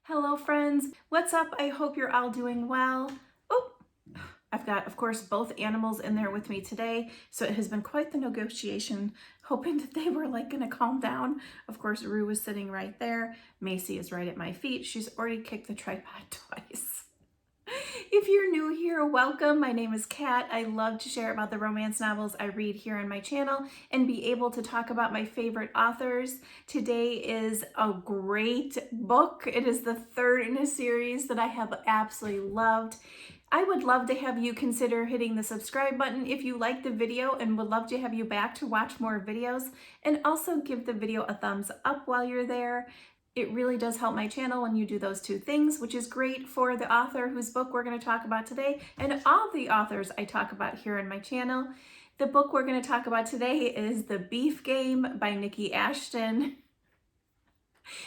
Hello friends, what's up? I hope you're all doing well. Oh, I've got, of course, both animals in there with me today, so it has been quite the negotiation, hoping that they were like gonna calm down. Of course, Rue was sitting right there. Macy is right at my feet. She's already kicked the tripod twice. If you're new here, welcome. My name is Kat. I love to share about the romance novels I read here on my channel and be able to talk about my favorite authors. Today is a great book. It is the third in a series that I have absolutely loved. I would love to have you consider hitting the subscribe button if you like the video, and would love to have you back to watch more videos, and also give the video a thumbs up while you're there. It really does help my channel when you do those two things, which is great for the author whose book we're going to talk about today and all the authors I talk about here on my channel. The book we're going to talk about today is The Beef Game by Nikki Ashton.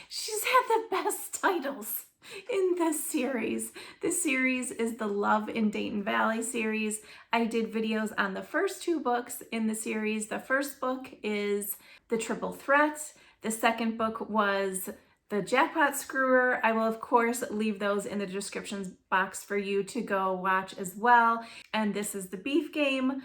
She's had the best titles in this series. This series is the Love in Dayton Valley series. I did videos on the first two books in the series. The first book is The Triple Threat. The second book was The Jackpot Screwer. I will, of course, leave those in the description box for you to go watch as well. And this is The Beef Game.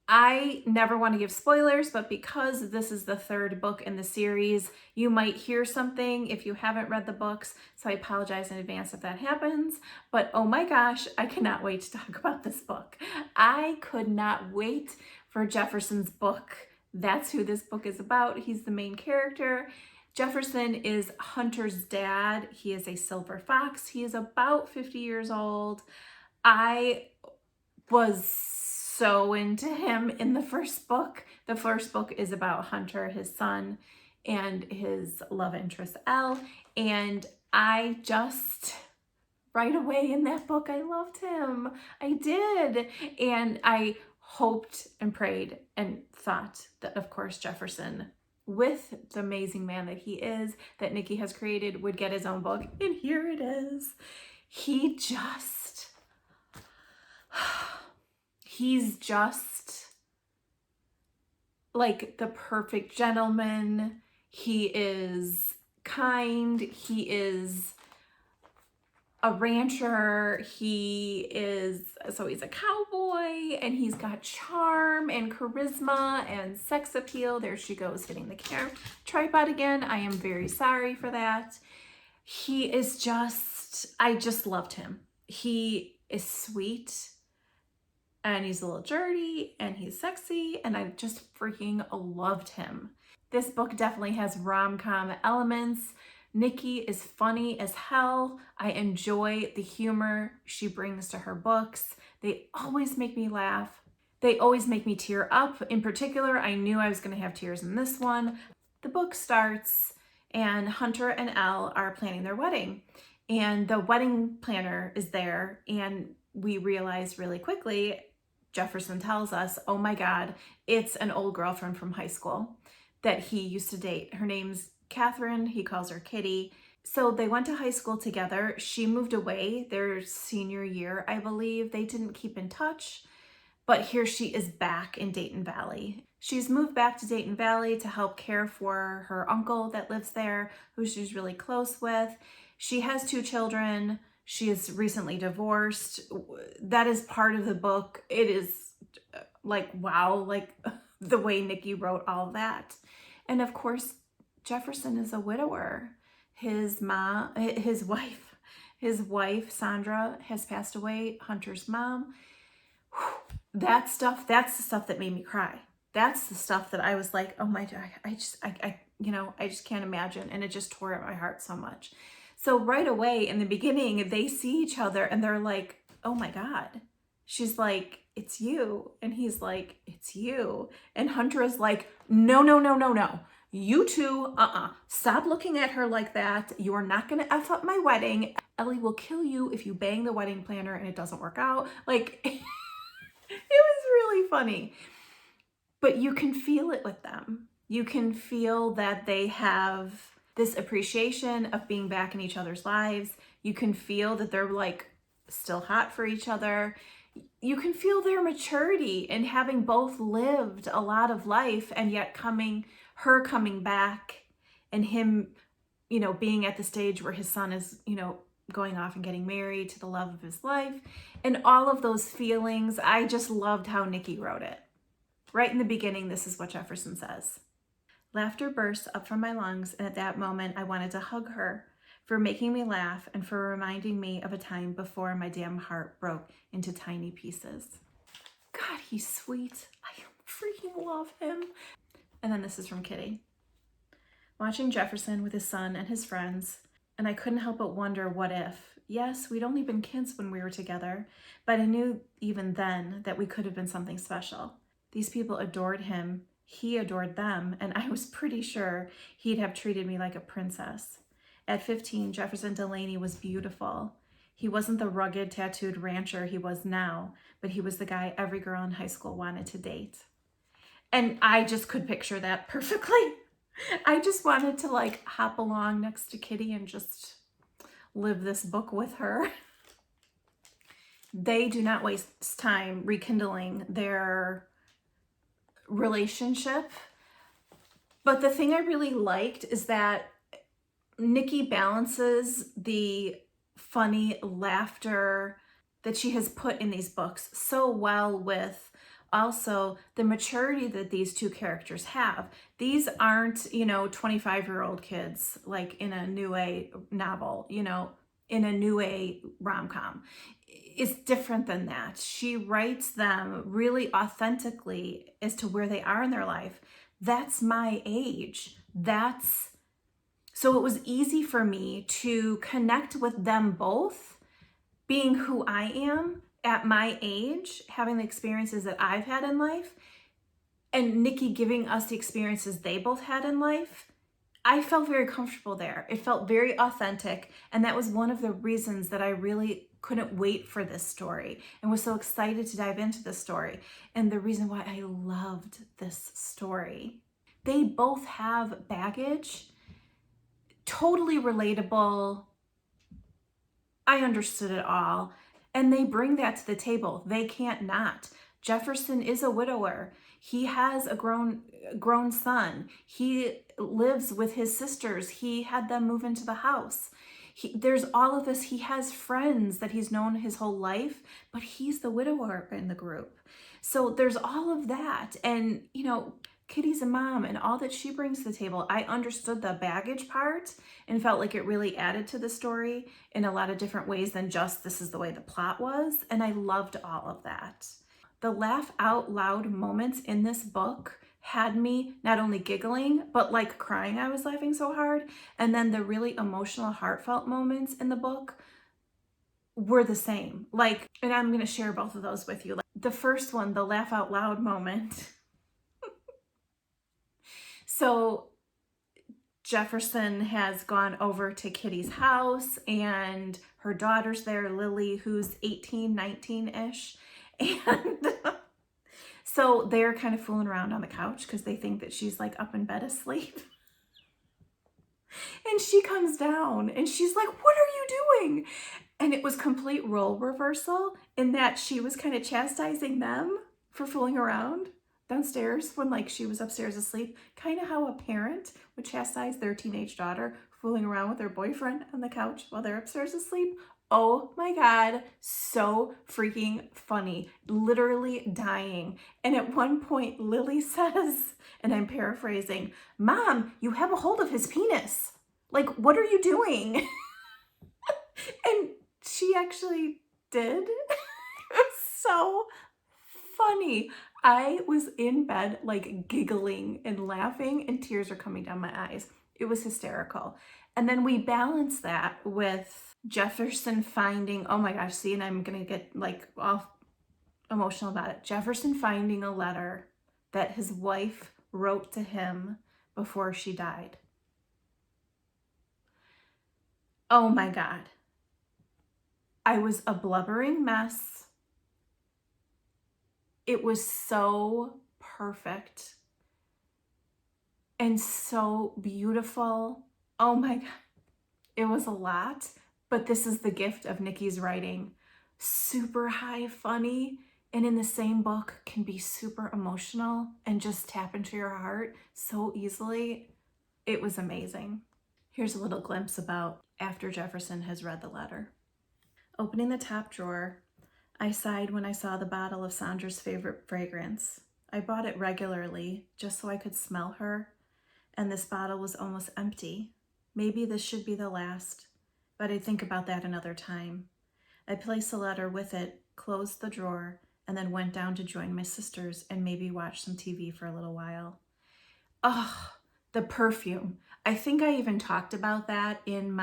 I never want to give spoilers, but because this is the third book in the series, you might hear something if you haven't read the books, so I apologize in advance if that happens. But oh my gosh, I cannot wait to talk about this book. I could not wait for Jefferson's book. That's who this book is about. He's the main character. Jefferson is Hunter's dad. He is a silver fox. He is about 50 years old. I was so into him in the first book. The first book is about Hunter, his son, and his love interest, Elle. And I just, right away in that book, I loved him. I did. And I hoped and prayed and thought that, of course, Jefferson, with the amazing man that he is, that Nikki has created, would get his own book. And here it is. He's just like the perfect gentleman. He is kind. He is a rancher. He's a cowboy, and he's got charm and charisma and sex appeal. There she goes, hitting the tripod again. I am very sorry for that. He is just, I just loved him. He is sweet, and he's a little dirty, and he's sexy, and I just freaking loved him. This book definitely has rom-com elements. Nikki is funny as hell. I enjoy the humor she brings to her books. They always make me laugh. They always make me tear up. In particular, I knew I was going to have tears in this one. The book starts, and Hunter and Elle are planning their wedding, and the wedding planner is there, and we realize really quickly, Jefferson tells us, oh my God, it's an old girlfriend from high school that he used to date. Her name's Catherine. He calls her Kitty. So they went to high school together. She moved away their senior year, I believe. They didn't keep in touch, but here she is back in Dayton Valley. She's moved back to Dayton Valley to help care for her uncle that lives there, who she's really close with. She has 2 children. She is recently divorced. That is part of the book. It is like, wow, like the way Nikki wrote all that. And of course, Jefferson is a widower. His wife, Sandra, has passed away, Hunter's mom. That's the stuff that made me cry. That's the stuff that I was like, oh my God, I just can't imagine. And it just tore at my heart so much. So right away in the beginning, they see each other and they're like, oh my God. She's like, it's you. And he's like, it's you. And Hunter is like, no, no, no, no, no. You two, stop looking at her like that. You are not going to F up my wedding. Ellie will kill you if you bang the wedding planner and it doesn't work out. Like, it was really funny. But you can feel it with them. You can feel that they have this appreciation of being back in each other's lives. You can feel that they're like still hot for each other. You can feel their maturity in having both lived a lot of life and yet her coming back and him, you know, being at the stage where his son is, you know, going off and getting married to the love of his life and all of those feelings. I just loved how Nikki wrote it. Right in the beginning, this is what Jefferson says. Laughter burst up from my lungs, and at that moment I wanted to hug her for making me laugh and for reminding me of a time before my damn heart broke into tiny pieces. God, he's sweet. I freaking love him. And then this is from Kitty. Watching Jefferson with his son and his friends, and I couldn't help but wonder what if. Yes, we'd only been kids when we were together, but I knew even then that we could have been something special. These people adored him, he adored them, and I was pretty sure he'd have treated me like a princess. At 15, Jefferson Delaney was beautiful. He wasn't the rugged, tattooed rancher he was now, but he was the guy every girl in high school wanted to date. And I just could picture that perfectly. I just wanted to like hop along next to Kitty and just live this book with her. They do not waste time rekindling their relationship. But the thing I really liked is that Nikki balances the funny laughter that she has put in these books so well with also the maturity that these two characters have. These aren't, you know, 25-year-old kids like in a new A novel, you know, in a new A rom-com. It's different than that. She writes them really authentically as to where they are in their life. That's my age. So it was easy for me to connect with them both, being who I am at my age, having the experiences that I've had in life, and Nikki giving us the experiences they both had in life. I felt very comfortable there. It felt very authentic, and that was one of the reasons that I really couldn't wait for this story and was so excited to dive into this story, and the reason why I loved this story. They both have baggage, totally relatable. I understood it all, and they bring that to the table. They can't not. Jefferson is a widower. He has a grown son. He lives with his sisters. He had them move into the house. There's all of this. He has friends that he's known his whole life, but he's the widower in the group. So there's all of that. And, you know, Kitty's a mom and all that she brings to the table. I understood the baggage part and felt like it really added to the story in a lot of different ways than just this is the way the plot was. And I loved all of that. The laugh out loud moments in this book had me not only giggling, but like crying. I was laughing so hard. And then the really emotional, heartfelt moments in the book were the same. Like, and I'm going to share both of those with you. Like the first one, the laugh out loud moment. So Jefferson has gone over to Kitty's house and her daughter's there, Lily, who's 18, 19-ish. And so they're kind of fooling around on the couch because they think that she's like up in bed asleep. And she comes down and she's like, "What are you doing?" And it was complete role reversal in that she was kind of chastising them for fooling around downstairs when like she was upstairs asleep, kind of how a parent would chastise their teenage daughter fooling around with their boyfriend on the couch while they're upstairs asleep. Oh my God, so freaking funny, literally dying. And at one point Lily says, and I'm paraphrasing, "Mom, you have a hold of his penis. Like, what are you doing?" And she actually did. It was so funny. I was in bed like giggling and laughing and tears are coming down my eyes. It was hysterical. And then we balance that with Jefferson finding, oh my gosh, see, and I'm gonna get like all emotional about it. Jefferson finding a letter that his wife wrote to him before she died. Oh my God. I was a blubbering mess. It was so perfect and so beautiful. Oh my God. It was a lot, but this is the gift of Nikki's writing. super high funny, and in the same book can be super emotional and just tap into your heart so easily. It was amazing. Here's a little glimpse about after Jefferson has read the letter. Opening the top drawer, I sighed when I saw the bottle of Sandra's favorite fragrance. I bought it regularly just so I could smell her, and this bottle was almost empty. Maybe this should be the last, but I'd think about that another time. I placed the letter with it, closed the drawer, and then went down to join my sisters and maybe watch some TV for a little while. Oh, the perfume. I think I even talked about that in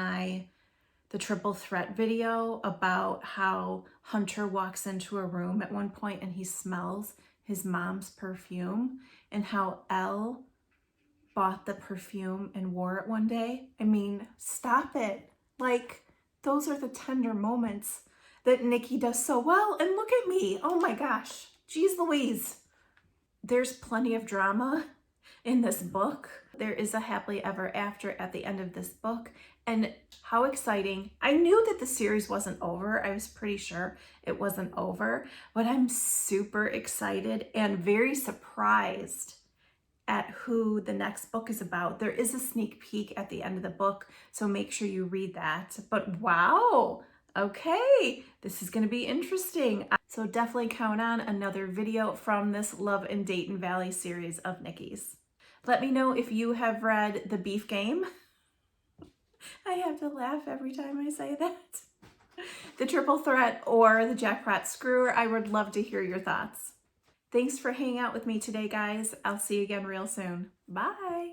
the triple threat video about how Hunter walks into a room at one point and he smells his mom's perfume, and how Elle bought the perfume and wore it one day. I mean, stop it. Like, those are the tender moments that Nikki does so well. And look at me. Oh my gosh. Geez Louise. There's plenty of drama in this book. There is a happily ever after at the end of this book. And how exciting. I knew that the series wasn't over. I was pretty sure it wasn't over, but I'm super excited and very surprised at who the next book is about. There is a sneak peek at the end of the book, so make sure you read that. But wow, okay, this is going to be interesting. So definitely count on another video from this Love in Dayton Valley series of Nikki's. Let me know if you have read The Beef Game. I have to laugh every time I say that. The Triple Threat or the Jackpot Screwer. I would love to hear your thoughts. Thanks for hanging out with me today, guys. I'll see you again real soon. Bye.